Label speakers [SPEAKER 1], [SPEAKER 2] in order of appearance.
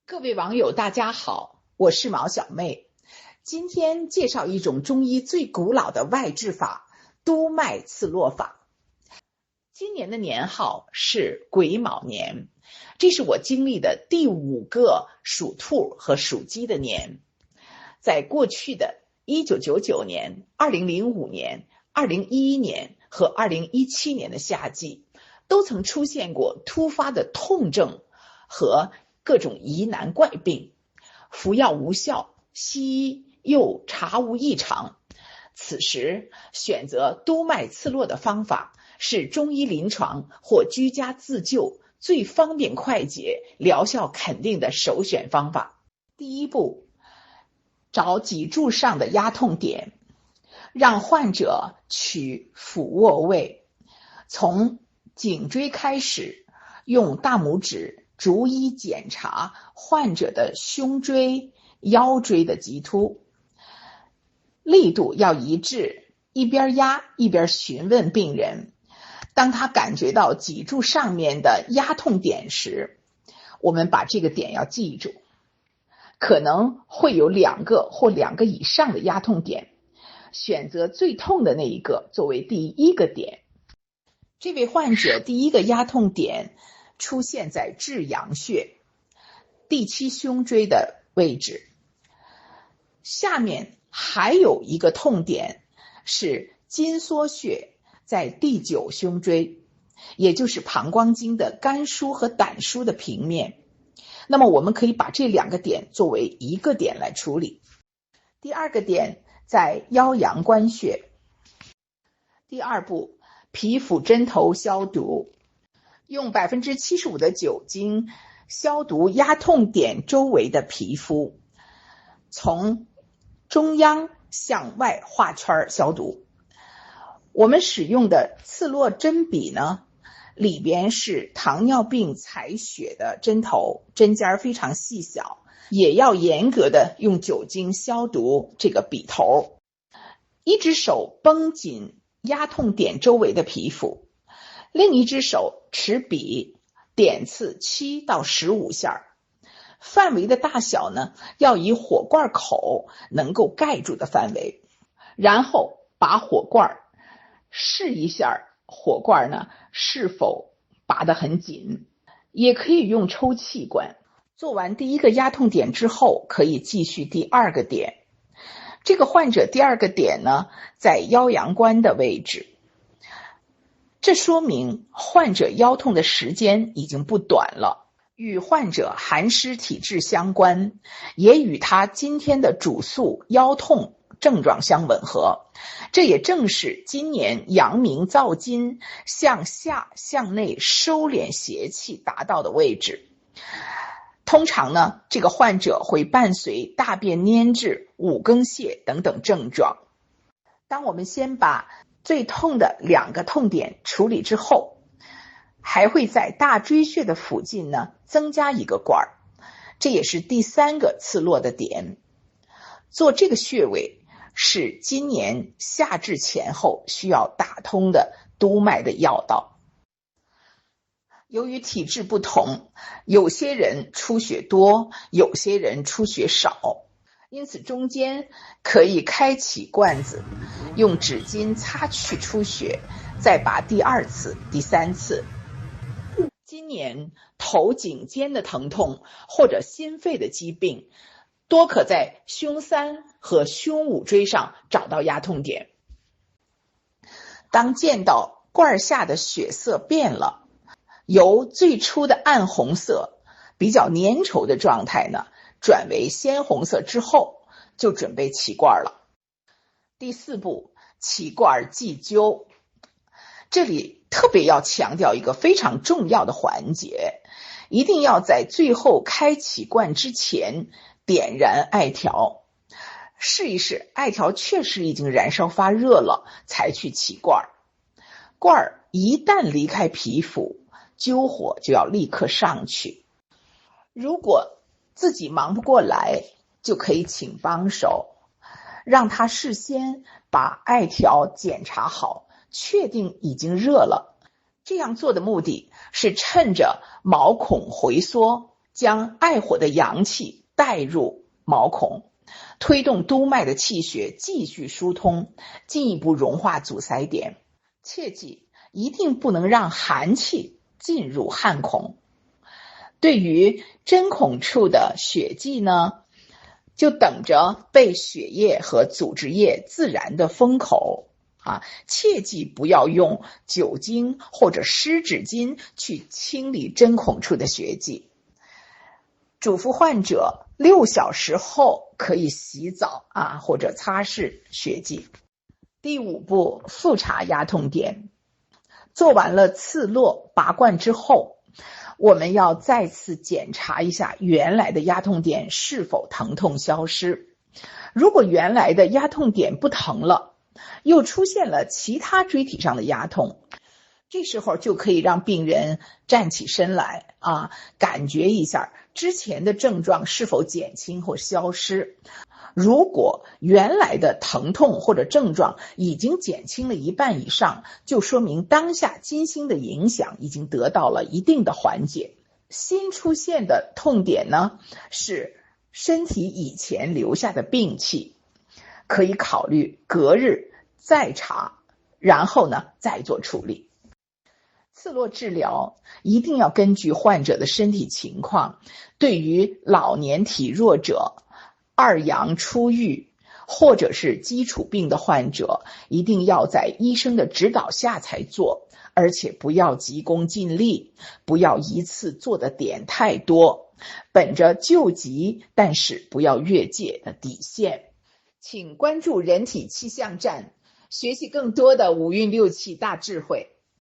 [SPEAKER 1] 各位网友大家好，我是毛小妹。今天介绍一种中医最古老的外治法——督脉刺络法。今年的年号是癸卯年，这是我经历的第5个属兔和属鸡的年。在过去的1999年、2005年、2011年和2017年的夏季，都曾出现过突发的痛症和各种疑难怪病，服药无效，西医又查无异常。此时选择督脉刺络的方法是中医临床或居家自救最方便快捷、疗效肯定的首选方法。第一步，找脊柱上的压痛点，让患者取俯卧位，从颈椎开始，用大拇指逐一检查患者的胸椎、腰椎的棘突，力度要一致，一边压一边询问病人。当他感觉到脊柱上面的压痛点时，我们把这个点要记住，可能会有2个或2个以上的压痛点，选择最痛的那一个作为第一个点。这位患者第一个压痛点出现在至阳穴第7胸椎的位置，下面还有一个痛点是筋缩穴在第9胸椎，也就是膀胱经的肝腧和胆腧的平面。那么我们可以把这2个点作为一个点来处理。第2个点在腰阳关穴。第2步，皮肤针头消毒，用 75% 的酒精消毒压痛点周围的皮肤，从中央向外画圈消毒。我们使用的刺络针笔呢，里边是糖尿病采血的针头，针尖非常细小，也要严格的用酒精消毒这个笔头。一只手绷紧压痛点周围的皮肤，另一只手持笔点刺7到15下，范围的大小呢，要以火罐口能够盖住的范围，然后把火罐试一下，火罐呢是否拔得很紧，也可以用抽气管。做完第一个压痛点之后，可以继续第2个点。这个患者第2个点呢，在腰阳关的位置，这说明患者腰痛的时间已经不短了，与患者寒湿体质相关，也与他今天的主诉腰痛症状相吻合。这也正是今年阳明燥金向下向内收敛邪气达到的位置。通常呢，这个患者会伴随大便粘滞、五更泻等等症状。当我们先把最痛的2个痛点处理之后，还会在大椎穴的附近呢增加一个罐，这也是第3个刺络的点。做这个穴位是今年夏至前后需要打通的督脉的要道。由于体质不同，有些人出血多，有些人出血少，因此中间可以开启罐子，用纸巾擦去出血，再拔第2次、第3次。今年头颈肩的疼痛或者心肺的疾病，多可在胸3和胸5椎上找到压痛点。当见到罐下的血色变了，由最初的暗红色比较粘稠的状态呢，转为鲜红色之后，就准备起罐了。第4步，起罐忌灸。这里特别要强调一个非常重要的环节，一定要在最后开启罐之前点燃艾条，试一试艾条确实已经燃烧发热了，才去起罐。罐一旦离开皮肤，灸火就要立刻上去。如果自己忙不过来，就可以请帮手，让他事先把艾条检查好，确定已经热了。这样做的目的是趁着毛孔回缩，将爱火的阳气带入毛孔，推动督脉的气血继续疏通，进一步融化阻塞点。切记，一定不能让寒气进入汗孔。对于针孔处的血迹呢，就等着被血液和组织液自然的封口切记不要用酒精或者湿纸巾去清理针孔处的血迹。嘱咐患者6小时后可以洗澡或者擦拭血迹。第5步，复查压痛点。做完了刺络拔罐之后，我们要再次检查一下原来的压痛点是否疼痛消失。如果原来的压痛点不疼了，又出现了其他椎体上的压痛，这时候就可以让病人站起身来感觉一下之前的症状是否减轻或消失。如果原来的疼痛或者症状已经减轻了一半以上，就说明当下金星的影响已经得到了一定的缓解。新出现的痛点呢，是身体以前留下的病气，可以考虑隔日再查，然后呢再做处理。刺络治疗一定要根据患者的身体情况，对于老年体弱者、二阳初愈或者是基础病的患者，一定要在医生的指导下才做，而且不要急功近利，不要一次做的点太多，本着救急但是不要越界的底线。请关注人体气象站，学习更多的五运六气大智慧。